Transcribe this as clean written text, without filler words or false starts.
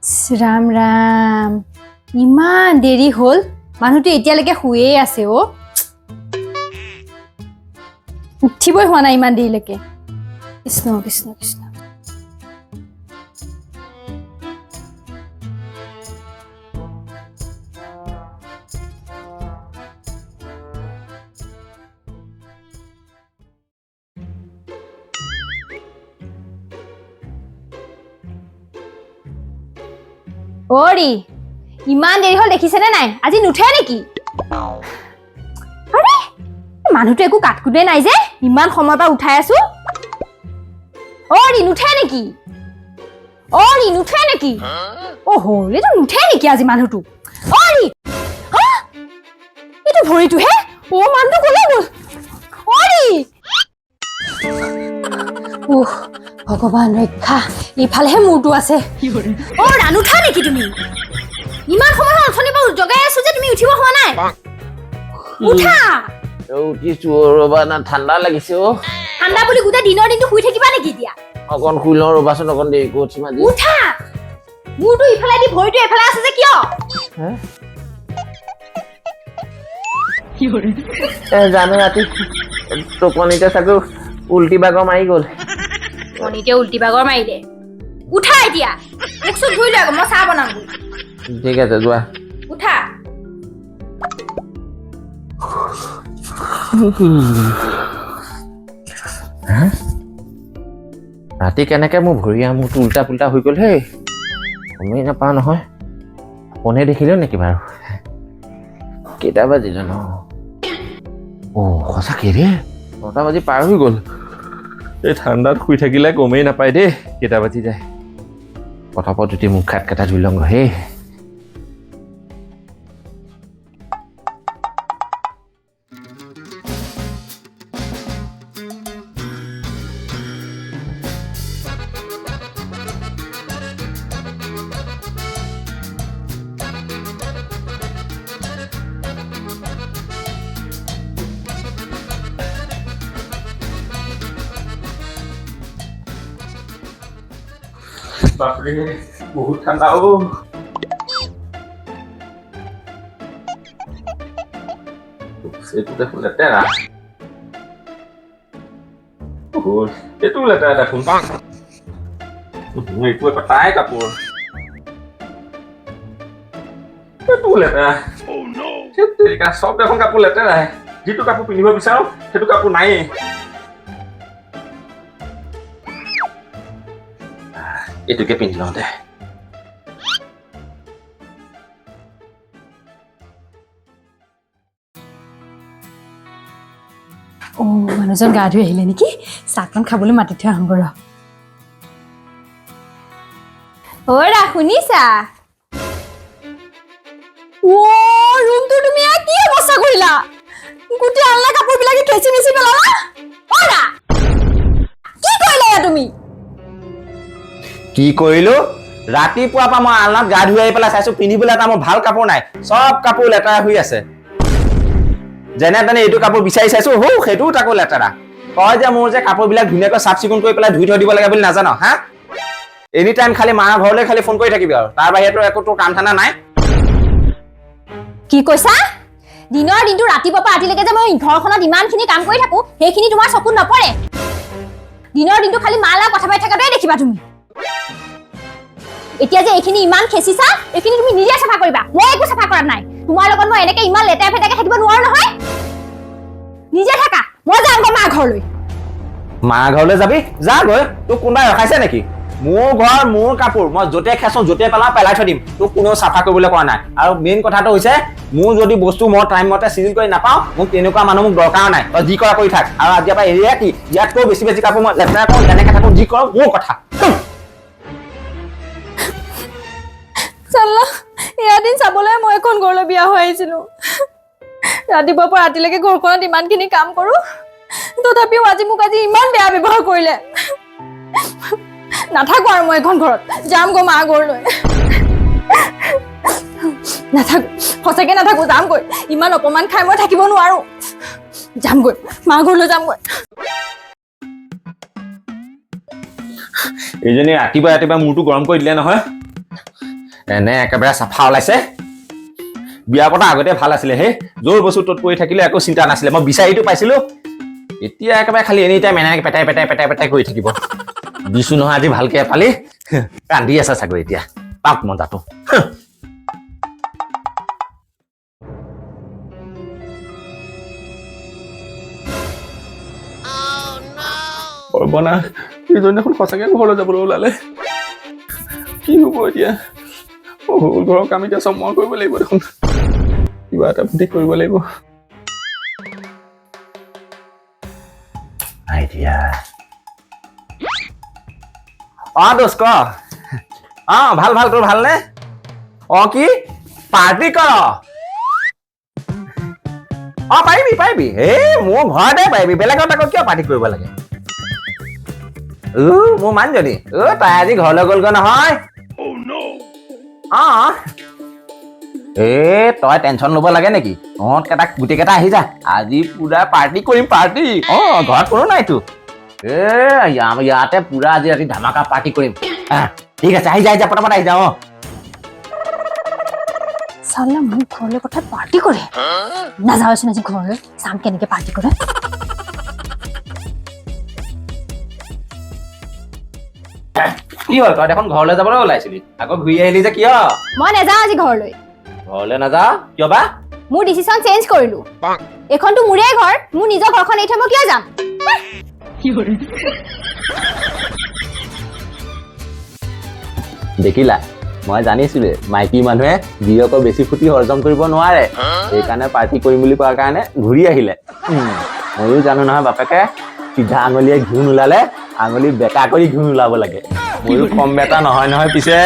ৰাম ৰাম ইমান দেৰি হ'ল মানুহটো এতিয়ালৈকে শুয়ে আছে অ উঠিবই হোৱা নাই ইমান দেৰিলৈকে কৃষ্ণ কৃষ্ণ কৃষ্ণ অৰি ইমান দেৰি হ'ল দেখিছেনে নাই আজি নুঠে নেকি আৰে মানুহটো একো কাটকুটে নাই যে ইমান সময়ৰ পৰা উঠাই আছো অৰি নুঠে নেকি ওহো এইটো নুঠে নেকি আজি মানুহটো অৰি এইটো ভৰিটো হে ও মানুহটো ক'লে গ'ল অৰি ভগৱান ৰক্ষা ইফালেহে মূৰটো আছে অ ৰানুঠা নেকি তুমি ইমান সময় হ'ল অথনিৰ পৰা জগাই আছো যে তুমি উঠিব হোৱা নাই উঠা উঠিছো ৰবা না ঠাণ্ডা লাগিছে অ ঠাণ্ডা বুলি গোটেই দিনৰ দিনটো শুই থাকিবা নেকি এতিয়া অকণ শুই লওঁ ৰবাচোন অকণ দেৰিকৈ উঠিম আজি উঠা মূৰটো ইফালে দি ভৰিটো এফালে আছে যে কিয় জানো ৰাতি টোপনিতে চাগৈ উল্টি বাগৰ মাৰি গ'ল কণীতে উল্টি বাগৰ মাৰিলে উঠা এতিয়া মুখ চুখ ধুই লোৱা মই চাহ বনাম ঠিক আছে যোৱা উঠা ৰাতি কেনেকে মোৰ ভৰি আমুটো উল্টা পুল্টা হৈ গ'ল হেই গমেই নাপাওঁ নহয় কোনে দেখিলেও নেকি বাৰু কেইটা বাজিলে ন সঁচাকে ৰে 9টা বাজি পাৰ হৈ গ'ল এই ঠাণ্ডাত শুই থাকিলে গমেই নাপায় দেই কেইটা বাজি যায় পটাপট যদি মুখ খাত কেইটা ধুই লওঁ হে বাপৰে বহুত ঠাণ্ডা অ এইটো দেখোন লেতেৰা এইটো লেতেৰা দেখোন এইটো এটা তাই কাপোৰ এইটো লেতেৰা চব দেখোন কাপোৰ লেতেৰাই যিটো কাপোৰ পিন্ধিব বিচাৰো সেইটো কাপোৰ নায়েই এইটোকে পিন্ধি লওঁ দে মানুহজন গা ধুই আহিলে নেকি চাহকণ খাবলৈ মাতি থৈ আহোঁ ৰ অৰা শুনিছা ৰুমটো তুমি কি অৱস্থা কৰিলা গোটেই আলনা কাপোৰবিলাকে খেচি মেচি পেলালা অৰা কি কৰিলা তুমি কি কৰিলো ৰাতিপুৱাৰ পৰা মই আলনাত গা ধুই আহি পেলাই চাইছো পিন্ধিবলৈ এটা মোৰ ভাল কাপোৰ নাই চব কাপোৰ লেতেৰা হৈ আছে যেনে তেনে এইটো কাপোৰ বিচাৰি চাইছো সেইটোও তাকো লেতেৰা কয় যে মোৰ যে কাপোৰবিলাক ধুনীয়াকৈ চাফ চিকুণ কৰি পেলাই ধুই থৈ দিব লাগে বুলি নাজানো হা এনি টাইম খালি মাৰ ঘৰলৈ খালি ফোন কৰি থাকিবি আৰু তাৰ বাহিৰেতো একো তোৰ কাম ঠাণ্ডা নাই কি কৈছা দিনৰ দিনটো ৰাতিপুৱাৰ পৰা ৰাতিলৈকে যে মই ঘৰখনত ইমানখিনি কাম কৰি থাকো সেইখিনি তোমাৰ চকুত নপৰে দিনৰ দিনটো খালি মালা কথা পাতি থকাটোৱে দেখিবা তুমি এতিয়া যে এইখিনি ইমান খেচিছা এইখিনি তুমি নিজে চাফা কৰিবা মই একো চাফা কৰা নাই তোমাৰ লগত মই এনেকে ইমান লেতেৰা ফেতেৰাকে থাকিব নোৱাৰো নহয় নিজে থাকা মই যাম মাৰ ঘৰলৈ যাবি যা গৈ তোক কোনোবাই ৰখাইছে নেকি মোৰ ঘৰ মোৰ কাপোৰ মই য'তে খেচো য'তে পেলাই থৈ দিম তোক কোনেও চাফা কৰিবলৈ কোৱা নাই আৰু মেইন কথাটো হৈছে মোৰ যদি বস্তু মই টাইম মতে চিজিল কৰি নাপাওঁ মোক তেনেকুৱা মানুহ মোক দৰকাৰ নাই তই যি কৰা কৰি থাক আৰু আজিৰ পৰা এৰিয়া কি ইয়াতকৈ বেছি বেছি কাপোৰ মই লেতেৰা কৰোঁ যেনেকৈ থাকোঁ যি কৰোঁ মোৰ কথা এদিন চাবলৈ মই এখন ঘৰলৈ বিয়া হৈ আহিছিলো ৰাতিপুৱাৰ পৰা ৰাতিলৈকে ঘৰখনত ইমানখিনি কাম কৰো তথাপিও আজি ইমান বেয়া ব্যৱহাৰ কৰিলে নাথাকো আৰু মই এখন ঘৰত যাম গৈ মা ঘৰলৈ নাথাকো সঁচাকে নাথাকো যামগৈ ইমান অপমান খাই মই থাকিব নোৱাৰো যামগৈ মা ঘৰলৈ যামগৈ এইজনী ৰাতিপুৱা ৰাতিপুৱা মূৰটো গৰম কৰি দিলে নহয় এনে একেবাৰে চাফা ওলাইছে বিয়া পতা আগতে ভাল আছিলে হে জোৰ বস্তু তত পৰি থাকিলে একো চিন্তা নাছিলে মই বিচাৰিটো পাইছিলো এতিয়া একেবাৰে খালি এনি টাইম এনেকৈ পেটাই কৰি থাকিব দিছো নহয় আজি ভালকে এফালি কান্দি আছে চাগৈ এতিয়া পাক মজাটো বনা এইজন দেখোন সঁচাকে ঘৰলৈ যাবলৈ ওলালে কি হ'ব এতিয়া ঘৰৰ কাম এতিয়া চব মই কৰিব লাগিব দেখোন কিবা এটা বুদ্ধি কৰিব লাগিব আইডিয়া দোষ ক ভাল ভাল তোৰ ভালনে কি পাৰ্টি কৰ পাৰিবি মোৰ ঘৰতে পাৰিবি বেলেগত আকৌ কিয় পাৰ্টি কৰিব লাগে মোৰ মানুহজনী তাই আজি ঘৰলৈ গ'লগৈ নহয় তই টেনচন ল'ব লাগে নেকি তহঁত গোটেইকেইটা আহি যা আজি পুৰা পাৰ্টি কৰিম পাৰ্টি ঘৰত কোনো নাইতো ইয়াতে পুৰা আজি ৰাতি ধামাকা পাৰ্টি কৰিম ঠিক আছে আহি যা পটাপট আহি যাওঁ চালা মোক ঘৰলৈ কথা পাৰ্টি কৰে নাযাওঁচোন আজি ঘৰলৈ চাম কেনেকে পাৰ্টি কৰে কি হ'ল তই দেখোন ঘৰলৈ যাবলৈ ওলাইছিলি আকৌ ঘূৰি আহিলি যে কিয় মই নাযাওঁ আজি ঘৰলৈ নাযাওঁ কিয় বা মোৰ ডিচিশ্যন চেঞ্জ কৰিলো এইখনতো মোৰে ঘৰ মোৰ নিজৰ ঘৰখন এৰি থৈ মই কিয় যাম দেখিলা মই জানিছিলো মাইকী মানুহে গিৰিয়েকৰ বেছি ফুটি হজম কৰিব নোৱাৰে সেইকাৰণে পাৰ্টি কৰিম বুলি কোৱাৰ কাৰণে ঘূৰি আহিলে ময়ো জানো নহয় বাপেকে চিধা আঙুলিয়ে ঘূণ ওলালে আঙুলি বেকা কৰি ঘূণ ওলাব লাগে ময়ো কম বেটা নহয় পিছে